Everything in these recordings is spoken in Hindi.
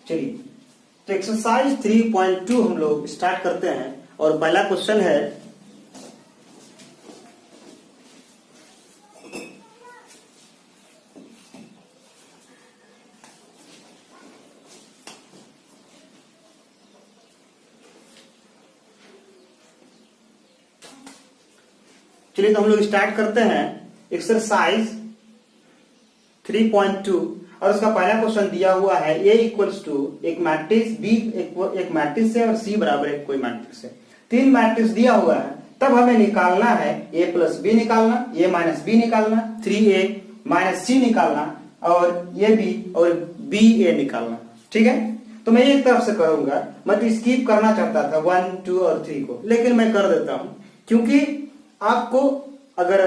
चलिए, तो एक्सरसाइज 3.2 हम लोग स्टार्ट करते हैं और पहला क्वेश्चन है चलिए, तो हम लोग स्टार्ट करते हैं एक्सरसाइज 3.2 और उसका पहला क्वेश्चन दिया हुआ है a इक्वल्स टू एक मैट्रिक्स b एक मैट्रिक्स है और c बराबर एक कोई मैट्रिक्स है। तीन मैट्रिक्स दिया हुआ है, तब हमें निकालना है a प्लस b निकालना, a माइनस b निकालना, 3a माइनस c निकालना और ab और ba निकालना। ठीक है, तो मैं एक तरफ से करूंगा, मैं तो स्किप करना चाहता था 1, 2 और 3 को, लेकिन मैं कर देता हूं क्योंकि आपको अगर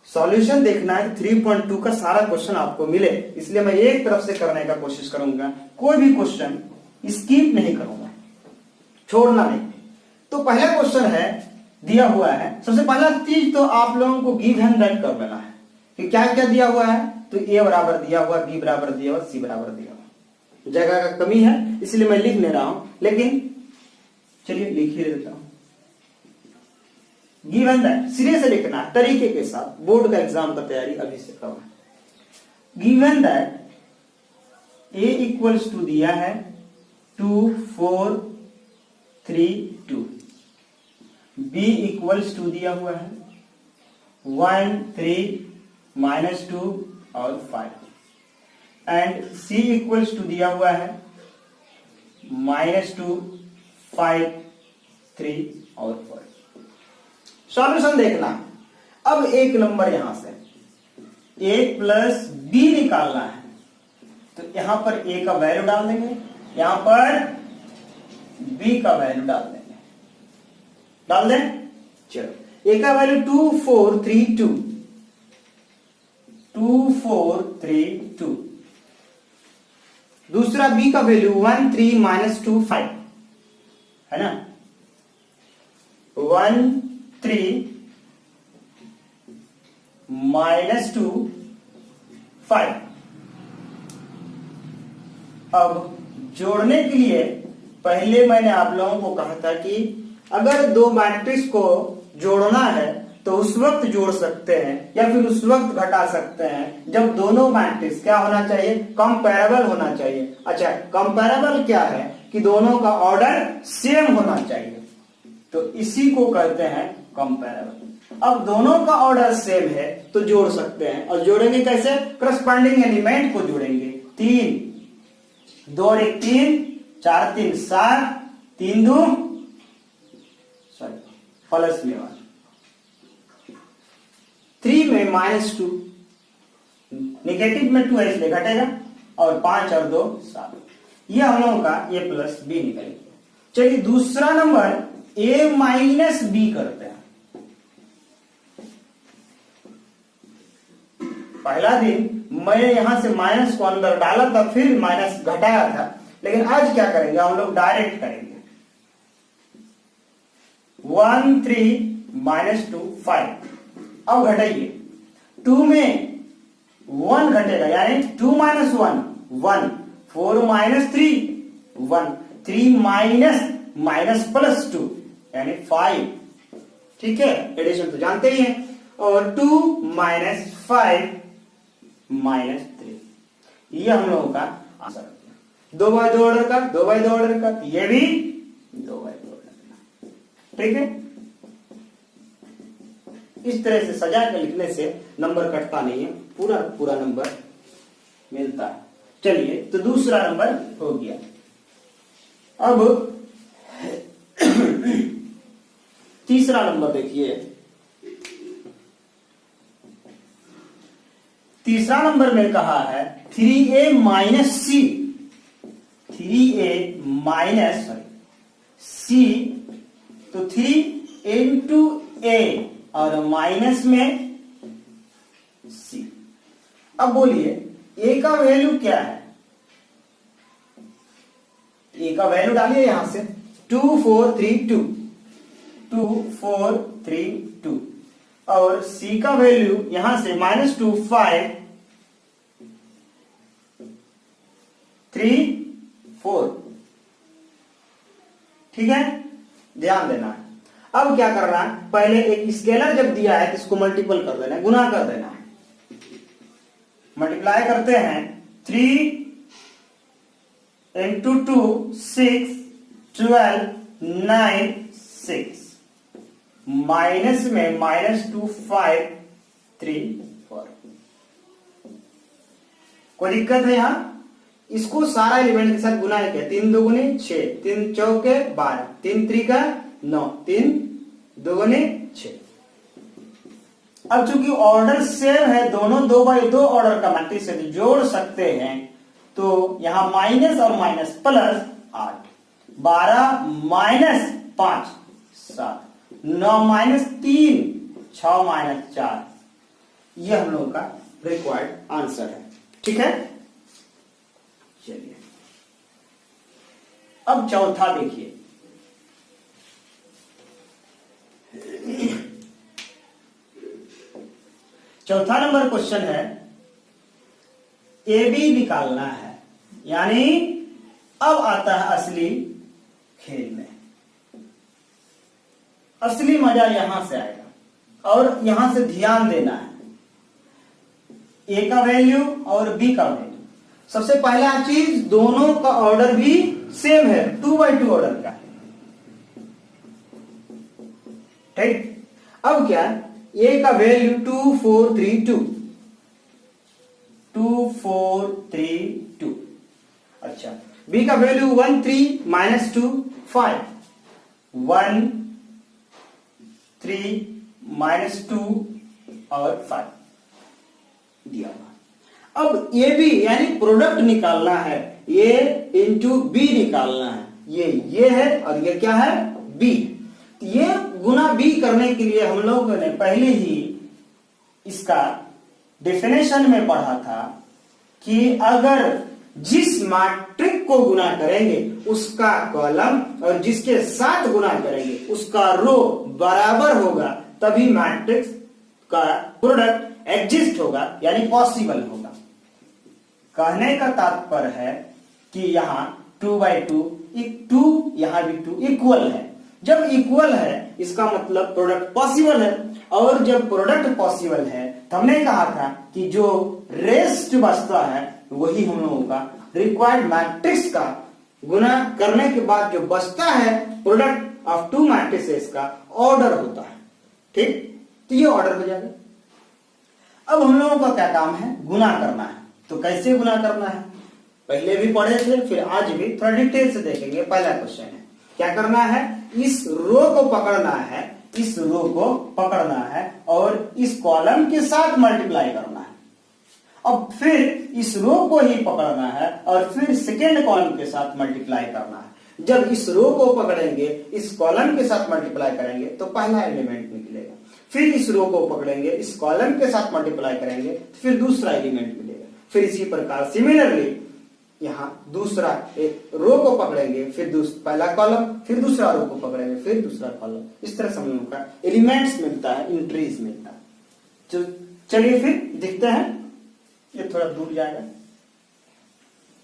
सॉल्यूशन देखना है 3.2 का सारा क्वेश्चन आपको मिले, इसलिए मैं एक तरफ से करने का कोशिश करूंगा, कोई भी क्वेश्चन स्किप नहीं करूंगा, छोड़ना नहीं। तो पहला क्वेश्चन है दिया हुआ है, सबसे पहला चीज तो आप लोगों को गिव एंड दैट कर लेना है कि क्या क्या दिया हुआ है। तो ए बराबर दिया हुआ, बी बराबर दिया हुआ, सी बराबर दिया हुआ। जगह का कमी है इसलिए मैं लिख नहीं रहा हूं, लेकिन चलिए लिख ही देता हूं। गिवन दैट सिरे से लिखना तरीके के साथ, बोर्ड का एग्जाम का तैयारी अभी से करना। Given that a equals to दिया है 2, 4, 3, 2, b इक्वल्स टू दिया हुआ है 1, 3, -2 और 5 एंड c इक्वल्स टू दिया हुआ है -2, 5, 3 और 4। सॉल्यूशन देखना। अब एक नंबर यहां से a प्लस b निकालना है, तो यहां पर a का वैल्यू डाल देंगे, यहां पर b का वैल्यू डाल देंगे। डाल दें, चलो a का वैल्यू 2, 4, 3, 2, 2, 4, 3, 2। दूसरा b का वैल्यू 1, 3, -2, 5 है ना, 1, 3, -2, 5। अब जोड़ने के लिए पहले मैंने आप लोगों को कहा था कि अगर दो मैट्रिक्स को जोड़ना है तो उस वक्त जोड़ सकते हैं या फिर उस वक्त घटा सकते हैं जब दोनों मैट्रिक्स क्या होना चाहिए, कंपैरेबल होना चाहिए। अच्छा, कंपैरेबल क्या है कि दोनों का ऑर्डर सेम होना चाहिए, तो इसी को कहते हैं कंपैरेबल। अब दोनों का ऑर्डर सेम है तो जोड़ सकते हैं, और जोड़ेंगे कैसे, करस्पॉन्डिंग एलिमेंट को जोड़ेंगे। 3, 2 और 1 3, 4 3 7, 3 2 प्लस में 1, 3 में -2, नेगेटिव में 2 है इसलिए घटेगा, और 5 और 2 7। यह हम लोगों का a प्लस बी निकलेगा। चलिए दूसरा नंबर a माइनस बी करते हैं। पहला दिन मैंने यहां से माइनस को अंदर डाला था, फिर माइनस घटाया था, लेकिन आज क्या करेंगे, हम लोग डायरेक्ट करेंगे। 1, 3, -2, 5। अब घटाइए, 2 में 1 घटेगा यानी 2 - 1 1, 4 - 3 1, 3 माइनस प्लस 2 यानी 5। ठीक है, एडिशन तो जानते ही हैं। और 2 - 5 -3, ये हम लोगों का आंसर है। 2 बाय 2 ऑर्डर का, 2 बाय 2 ऑर्डर का, ये भी 2 बाय 2 ऑर्डर का। ठीक है, इस तरह से सजा के लिखने से नंबर कटता नहीं है, पूरा पूरा नंबर मिलता है। चलिए, तो दूसरा नंबर हो गया। अब तीसरा नंबर देखिए। तीसरा नंबर में कहा है 3a माइनस सी, 3a माइनस सी, तो 3 इंटू a और माइनस में c। अब बोलिए a का वैल्यू क्या है, a का वैल्यू डालिए यहां से 2, 4, 3, 2, 2, 4, 3, 2, और c का वैल्यू यहां से -2, 5, 3, 4। ठीक है, ध्यान देना है। अब क्या करना है, पहले एक स्केलर जब दिया है तो इसको मल्टीपल कर देना है, गुना कर देना है। मल्टीप्लाई करते हैं 3 into 2 6 12 9 6 माइनस में -2 5 3 4। कोई दिक्कत है यहां? इसको सारा एलिमेंट के साथ गुना है क्या, 3 दूगुने 6, 3 चौके 12, 3 त्रिका 9, 3 दूगुने 6। अब चूंकि ऑर्डर सेम है, दोनों 2x2 ऑर्डर का मैट्रिक्स है, तो जोड़ सकते हैं। तो यहां माइनस और minus plus 8, 12 minus 5 7, 9 minus 3 6 minus 4। यह हम लोगों का रिक्वायर्ड आंसर है। ठीक है, चलिए अब चौथा देखिए। चौथा नंबर क्वेश्चन है, ए बी निकालना है, यानी अब आता है असली खेल में। असली मजा यहां से आएगा और यहां से ध्यान देना है, ए का वैल्यू और बी का वैल्यू। सबसे पहला चीज, दोनों का ऑर्डर भी सेम है, 2x2 ऑर्डर का। ठीक, अब क्या, ए का वैल्यू 2 4 3 2, 2 4 3 2। अच्छा, बी का वैल्यू 1 3 -2 5, 1 3 -2 और 5 दिया हुआ। अब ए बी यानी प्रोडक्ट निकालना है, ए इंटू बी निकालना है। ये है और ये क्या है, बी। ये गुना बी करने के लिए हम लोगों ने पहले ही इसका डेफिनेशन में पढ़ा था कि अगर जिस मैट्रिक्स को गुना करेंगे उसका कॉलम और जिसके साथ गुना करेंगे उसका रो बराबर होगा, तभी मैट्रिक्स का प्रोडक्ट एग्जिस्ट होगा, यानी पॉसिबल होगा। कहने का तात्पर्य है कि यहां 2x2 2, यहां भी 2 इक्वल है। जब इक्वल है इसका मतलब प्रोडक्ट पॉसिबल है, और जब प्रोडक्ट पॉसिबल है तो हमने कहा था कि जो रेस्ट बचता है वही हम लोगों का रिक्वायर्ड मैट्रिक्स का गुना करने के बाद जो बचता है प्रोडक्ट ऑफ 2 मैट्रिसेस का ऑर्डर होता है। ठीक, तो ये ऑर्डर हो जाएगा। अब हम लोगों का क्या काम है, गुना करना है। तो कैसे गुना करना है, पहले भी पढ़े थे, फिर आज भी थोड़ा डिटेल से देखेंगे। पहला क्वेश्चन है, क्या करना है, इस रो को पकड़ना है, इस रो को पकड़ना है और इस कॉलम के साथ मल्टीप्लाई करना है। अब फिर इस रो को ही पकड़ना है और फिर सेकेंड कॉलम के साथ मल्टीप्लाई करना है। जब इस रो को पकड़ेंगे, इस कॉलम के साथ मल्टीप्लाई करेंगे तो पहला एलिमेंट निकलेगा। फिर इस रो को पकड़ेंगे, इस कॉलम के साथ मल्टीप्लाई करेंगे तो फिर दूसरा एलिमेंट मिलेगा। फिर इसी प्रकार सिमिलरली यहां दूसरा एक रो को पकड़ेंगे, फिर पहला कॉलम, फिर दूसरा रो को पकड़ेंगे, फिर दूसरा कॉलम। इस तरह से हम लोगों का एलिमेंट्स मिलता है, इंट्रीज मिलता है। तो चलिए फिर दिखते हैं, ये थोड़ा दूर जाएगा।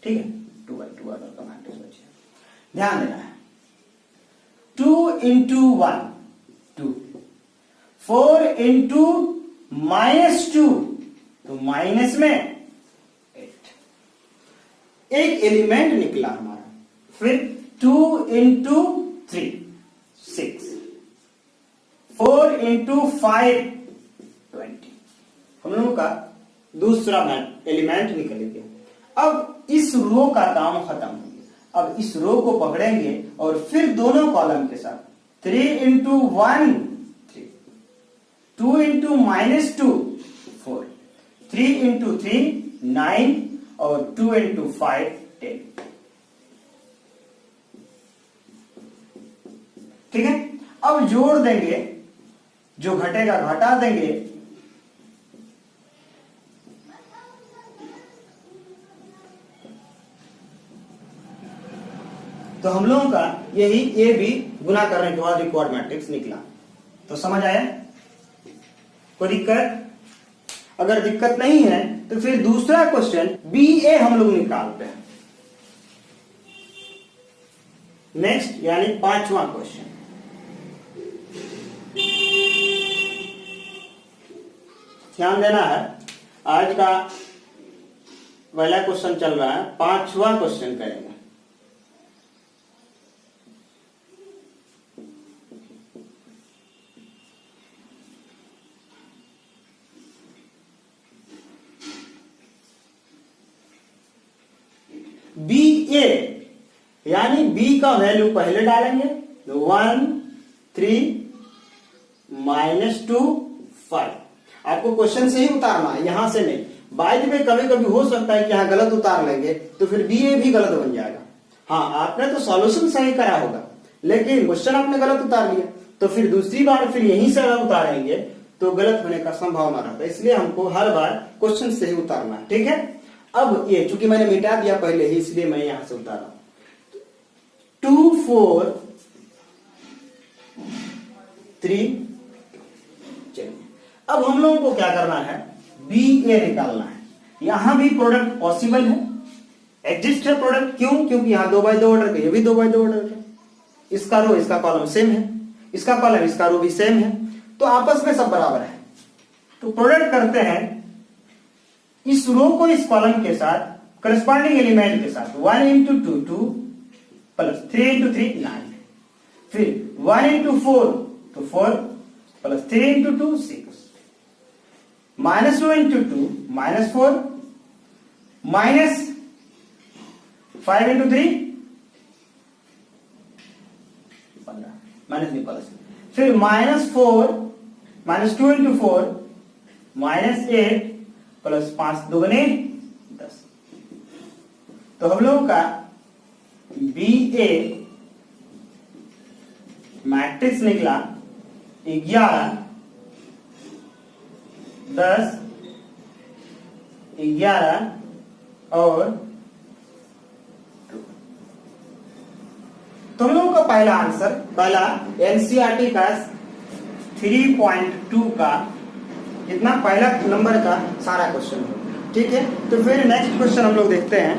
ठीक है, 2x2 ऑर्डर का मैट्रिक्स बचे, ध्यान देना है। 2 into 1 2, 4 into -2 तो माइनस में एक एलिमेंट निकला हमारा। फिर 2 into 3 6, 4 into 5 20। हम लोगों का दूसरा एलिमेंट निकल गया। अब इस रो का काम खत्म हो गया। अब इस रो को पकड़ेंगे और फिर दोनों कॉलम के साथ 3 into 1 3, 2 into -2 4, 3 into 3 9 और 2 into 5 10। ठीक है, अब जोड़ देंगे, जो घटेगा घटा देंगे। तो हम लोगों का यही ए बी गुना करने के बाद रिक्वायर्ड मैट्रिक्स निकला। तो समझ आया, कोई दिक्कत? अगर दिक्कत नहीं है तो फिर दूसरा क्वेश्चन बी ए हम लोग निकालते हैं। नेक्स्ट यानी 5वां क्वेश्चन। ध्यान देना है, आज का पहला क्वेश्चन चल रहा है, 5वां क्वेश्चन करेंगे। बी ए यानी बी का वैल्यू पहले डालेंगे 1 3 -2 5। आपको क्वेश्चन से ही उतारना है, यहां से नहीं। बाय द वे कभी कभी हो सकता है कि यहां गलत उतार लेंगे तो फिर बी ए भी गलत बन जाएगा। हाँ, आपने तो सॉल्यूशन सही करा होगा लेकिन क्वेश्चन आपने गलत उतार लिया, तो फिर दूसरी बार फिर यहीं से अगर उतारेंगे तो गलत होने का संभावना रहता है। इसलिए हमको हर बार क्वेश्चन से ही उतारना है, ठीक है। अब ये चूंकि मैंने मिटा दिया पहले ही, इसलिए मैं यहां से उतारा 2 4 3। चलिए अब हम लोगों को क्या करना है, बी ए निकालना है। यहां भी प्रोडक्ट पॉसिबल है, एग्जिस्ट है प्रोडक्ट। क्यों? क्योंकि यहां 2x2 ऑर्डर का, ये भी 2x2 ऑर्डर का, इसका रो इसका कॉलम सेम है, इसका कॉलम इसका रो भी सेम है, तो आपस में सब बराबर है। तो प्रोडक्ट करते हैं इस रो को इस कॉलम के साथ करस्पॉन्डिंग एलिमेंट के साथ 1 × 2 2 प्लस 3 × 3 9, फिर 1 × 4 तो 4 प्लस 3 × 2 6, -2 × 2 -4, -5 × 3 15, माइनस नहीं प्लस, फिर -4 -2 × 4 -8 प्लस 5 दूगुने 10। तो हम लोगों का बी ए मैट्रिक्स निकला 11 10 11 और 2। तो हम लोगों का पहला आंसर, पहला एनसीईआरटी का 3.2 का कितना, पहला नंबर का सारा क्वेश्चन हो, ठीक है। तो फिर नेक्स्ट क्वेश्चन हम लोग देखते हैं।